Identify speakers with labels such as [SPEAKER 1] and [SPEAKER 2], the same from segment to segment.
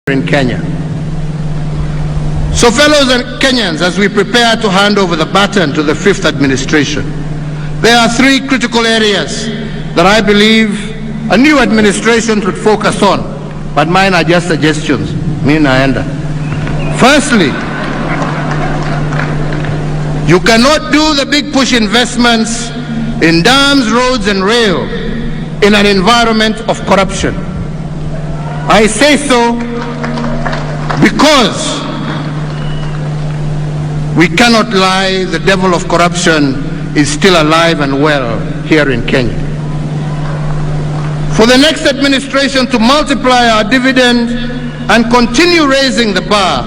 [SPEAKER 1] in Kenya. So fellows Kenyans, as we prepare to hand over the baton to the fifth administration, there are three critical areas that I believe a new administration should focus on, but mine are just suggestions. Firstly, you cannot do the big push investments in dams, roads and rail in an environment of corruption. I say so because we cannot lie, the devil of corruption is still alive and well here in Kenya. For the next administration to multiply our dividend and continue raising the bar,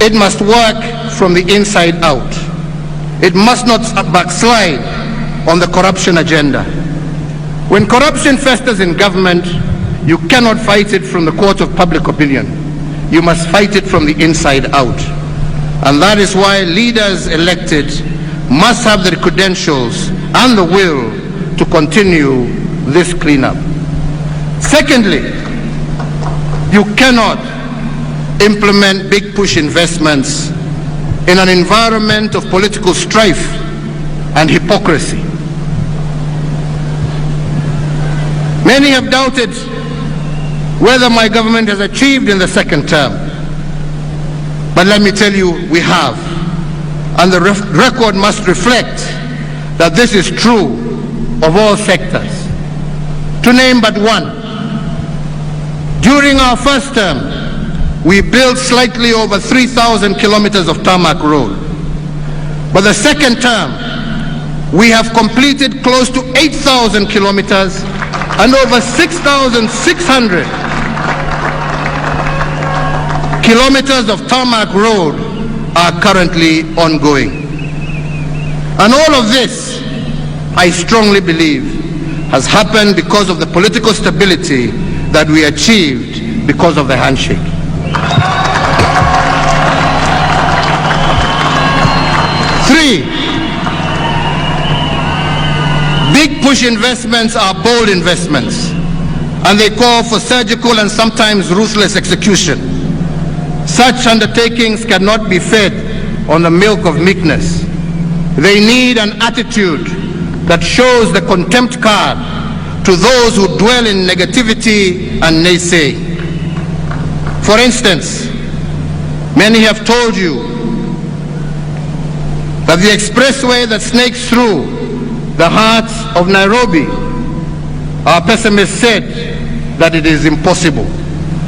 [SPEAKER 1] it must work from the inside out. It must not backslide on the corruption agenda. When corruption festers in government, you cannot fight it from the court of public opinion. You must fight it from the inside out. And that is why leaders elected must have the credentials and the will to continue this cleanup. Secondly, you cannot implement big push investments in an environment of political strife and hypocrisy. Many have doubted whether my government has achieved in the second term. But let me tell you, we have. And the record must reflect that this is true of all sectors. To name but one, during our first term, we built slightly over 3,000 kilometers of tarmac road. But the second term, we have completed close to 8,000 kilometers and over 6,600 kilometers of tarmac road are currently ongoing. And all of this, I strongly believe, has happened because of the political stability that we achieved because of the handshake. Three, big push investments are bold investments, and they call for surgical and sometimes ruthless execution. Such undertakings cannot be fed on the milk of meekness. They need an attitude that shows the contempt card to those who dwell in negativity and naysay. For instance, many have told you that the expressway that snakes through the heart of Nairobi, our pessimists said that it is impossible.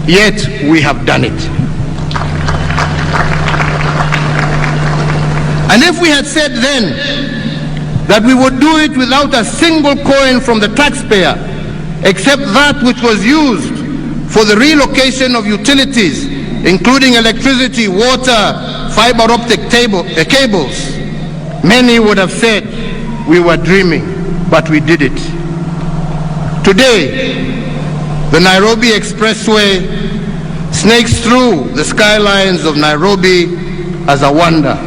[SPEAKER 1] Yet we have done it. And if we had said then that we would do it without a single coin from the taxpayer, except that which was used for the relocation of utilities, including electricity, water, fiber optic cables, many would have said we were dreaming, but we did it. Today, the Nairobi Expressway snakes through the skylines of Nairobi as a wonder.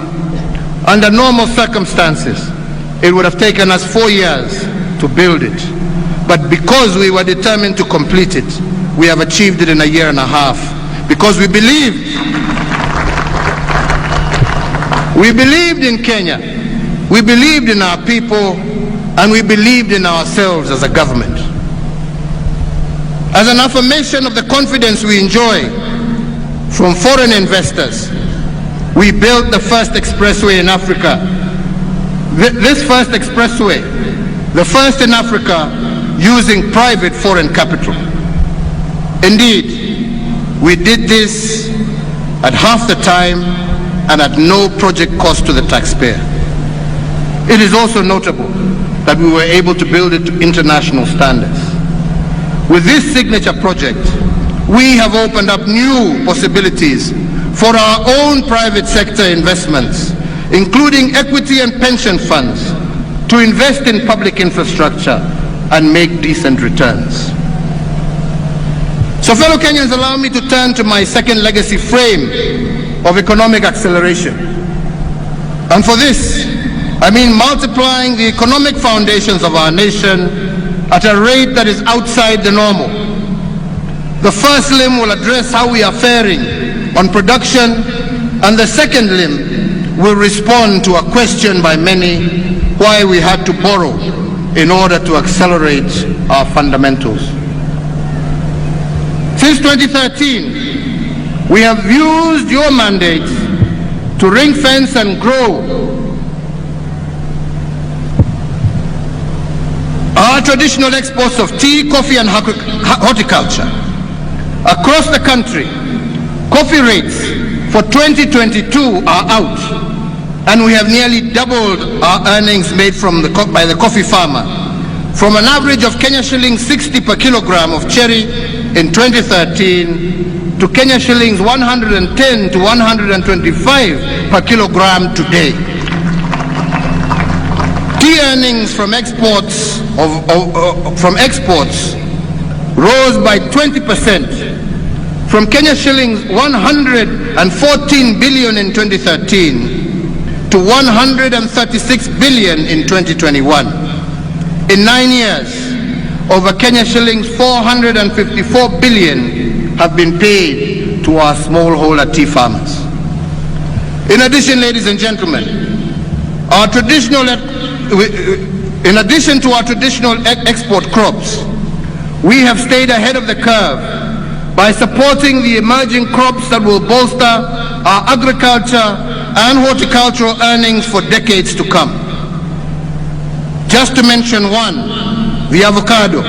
[SPEAKER 1] Under normal circumstances, it would have taken us 4 years to build it. But because we were determined to complete it, we have achieved it in a year and a half. Because we believed in Kenya, we believed in our people, and we believed in ourselves as a government. As an affirmation of the confidence we enjoy from foreign investors, we built the first expressway in Africa. This first expressway, the first in Africa using private foreign capital. Indeed, we did this at half the time and at no project cost to the taxpayer. It is also notable that we were able to build it to international standards. With this signature project, we have opened up new possibilities for our own private sector investments, including equity and pension funds, to invest in public infrastructure and make decent returns. So fellow Kenyans, allow me to turn to my second legacy frame of economic acceleration. And for this, I mean multiplying the economic foundations of our nation at a rate that is outside the normal. The first limb will address how we are faring on production, and the second limb will respond to a question by many why we had to borrow in order to accelerate our fundamentals. Since 2013, we have used your mandate to ring fence and grow our traditional exports of tea, coffee, and horticulture. Across the country, coffee rates for 2022 are out, and we have nearly doubled our earnings made by the coffee farmer, from an average of Kenya shillings 60 per kilogram of cherry in 2013 to Kenya shillings 110 to 125 per kilogram today. Tea earnings from exports rose by 20%, from Kenya shillings 114 billion in 2013 to 136 billion in 2021. In 9 years, over Kenya shillings 454 billion have been paid to our smallholder tea farmers. In addition, ladies and gentlemen, in addition to our traditional export crops, we have stayed ahead of the curve by supporting the emerging crops that will bolster our agriculture and horticultural earnings for decades to come. Just to mention one, the avocado,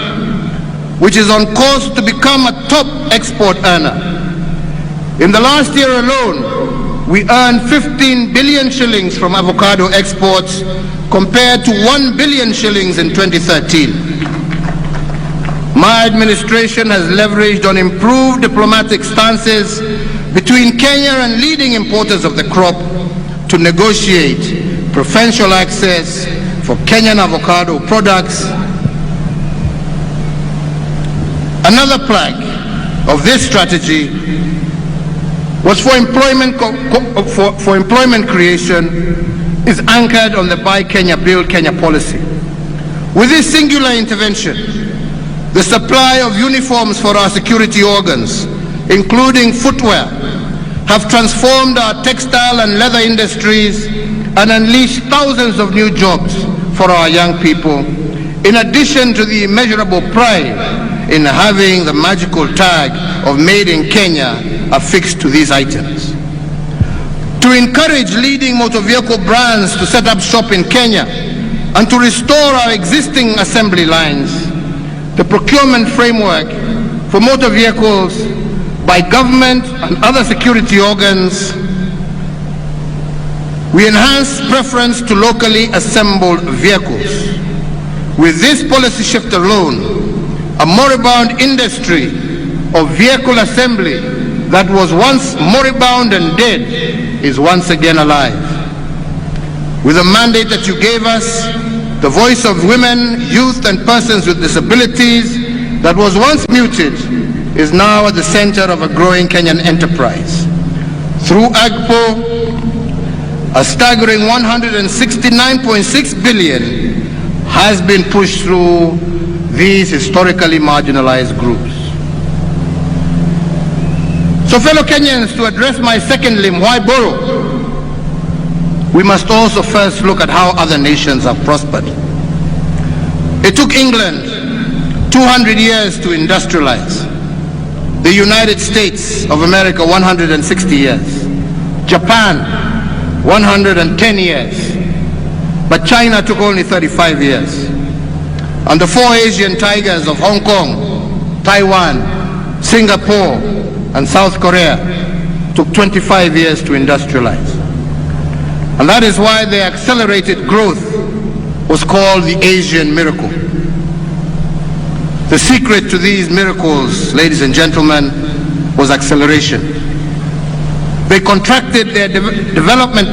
[SPEAKER 1] which is on course to become a top export earner. In the last year alone, we earned 15 billion shillings from avocado exports compared to 1 billion shillings in 2013. My administration has leveraged on improved diplomatic stances between Kenya and leading importers of the crop to negotiate preferential access for Kenyan avocado products. Another plank of this strategy was for employment creation is anchored on the Buy Kenya, Build Kenya policy. With this singular intervention, the supply of uniforms for our security organs, including footwear, have transformed our textile and leather industries and unleashed thousands of new jobs for our young people, in addition to the immeasurable pride in having the magical tag of Made in Kenya affixed to these items. To encourage leading motor vehicle brands to set up shop in Kenya and to restore our existing assembly lines, the procurement framework for motor vehicles by government and other security organs, we enhance preference to locally assembled vehicles. With this policy shift alone, a moribund industry of vehicle assembly that was once moribund and dead is once again alive. With the mandate that you gave us, the voice of women, youth, and persons with disabilities that was once muted is now at the center of a growing Kenyan enterprise. Through AGPO, a staggering 169.6 billion has been pushed through these historically marginalized groups. So fellow Kenyans, to address my second limb, why borrow? We must also first look at how other nations have prospered. It took England 200 years to industrialize, the United States of America 160 years, Japan 110 years, but China took only 35 years. And the four Asian tigers of Hong Kong, Taiwan, Singapore, and South Korea took 25 years to industrialize. And that is why the accelerated growth was called the Asian miracle. The secret to these miracles, ladies and gentlemen, was acceleration. They contracted their development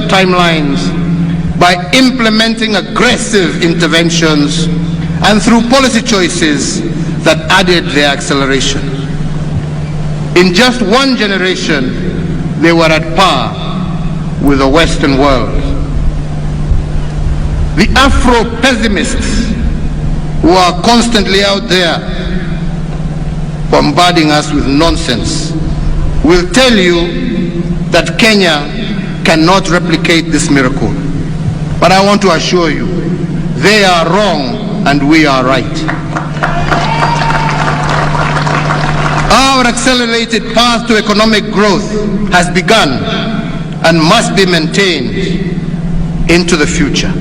[SPEAKER 1] timelines by implementing aggressive interventions and through policy choices that added their acceleration. In just one generation, they were at par with the Western world. The Afro-pessimists who are constantly out there bombarding us with nonsense will tell you that Kenya cannot replicate this miracle. But I want to assure you, they are wrong and we are right. Our accelerated path to economic growth has begun and must be maintained into the future.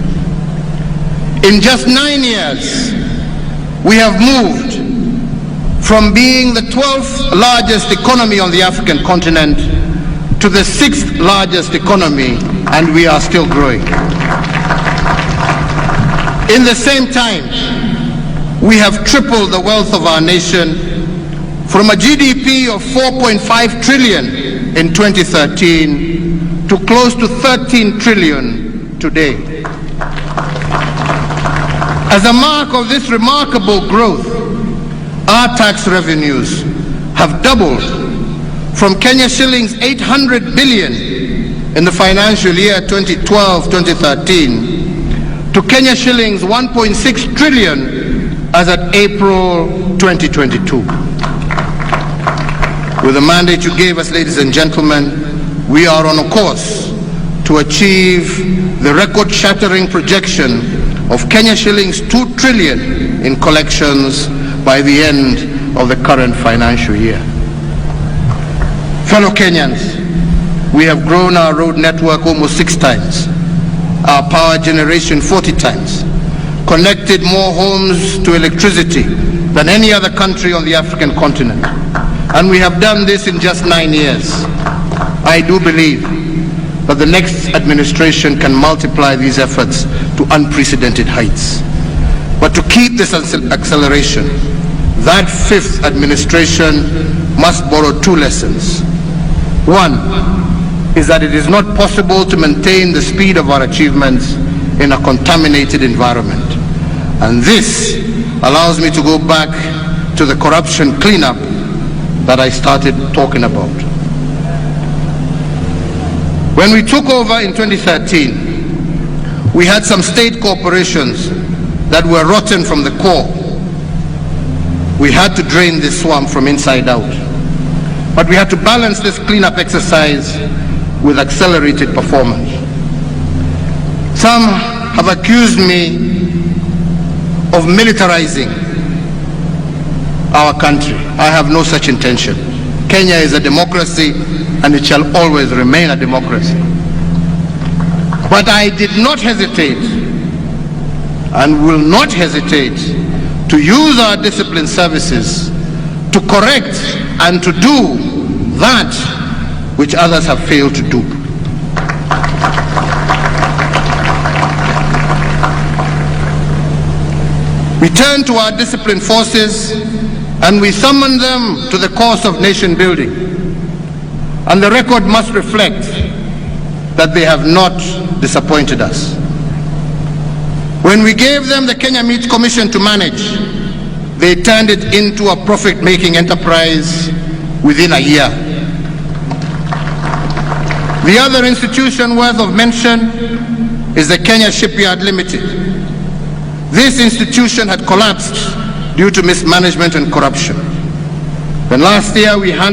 [SPEAKER 1] In just 9 years, we have moved from being the 12th largest economy on the African continent to the 6th largest economy, and we are still growing. In the same time, we have tripled the wealth of our nation from a GDP of 4.5 trillion in 2013 to close to 13 trillion today. As a mark of this remarkable growth, our tax revenues have doubled from Kenya shillings 800 billion in the financial year 2012-2013 to Kenya shillings 1.6 trillion as at April 2022. With the mandate you gave us, ladies and gentlemen, we are on a course to achieve the record-shattering projection of Kenya shillings 2 trillion in collections by the end of the current financial year. Fellow Kenyans, we have grown our road network almost 6 times, our power generation 40 times, connected more homes to electricity than any other country on the African continent. And we have done this in just 9 years. I do believe that the next administration can multiply these efforts to unprecedented heights. But to keep this acceleration, that 5th administration must borrow 2 lessons. One is that it is not possible to maintain the speed of our achievements in a contaminated environment. And this allows me to go back to the corruption cleanup that I started talking about. When we took over in 2013, we had some state corporations that were rotten from the core. We had to drain this swamp from inside out. But we had to balance this cleanup exercise with accelerated performance. Some have accused me of militarizing our country. I have no such intention. Kenya is a democracy and it shall always remain a democracy. But I did not hesitate and will not hesitate to use our discipline services to correct and to do that which others have failed to do. We turn to our disciplined forces and we summon them to the cause of nation building. And the record must reflect that they have not disappointed us. When we gave them the Kenya Meat Commission to manage, they turned it into a profit-making enterprise within a year. The other institution worth of mention is the Kenya Shipyard Limited. This institution had collapsed due to mismanagement and corruption. Then last year we handed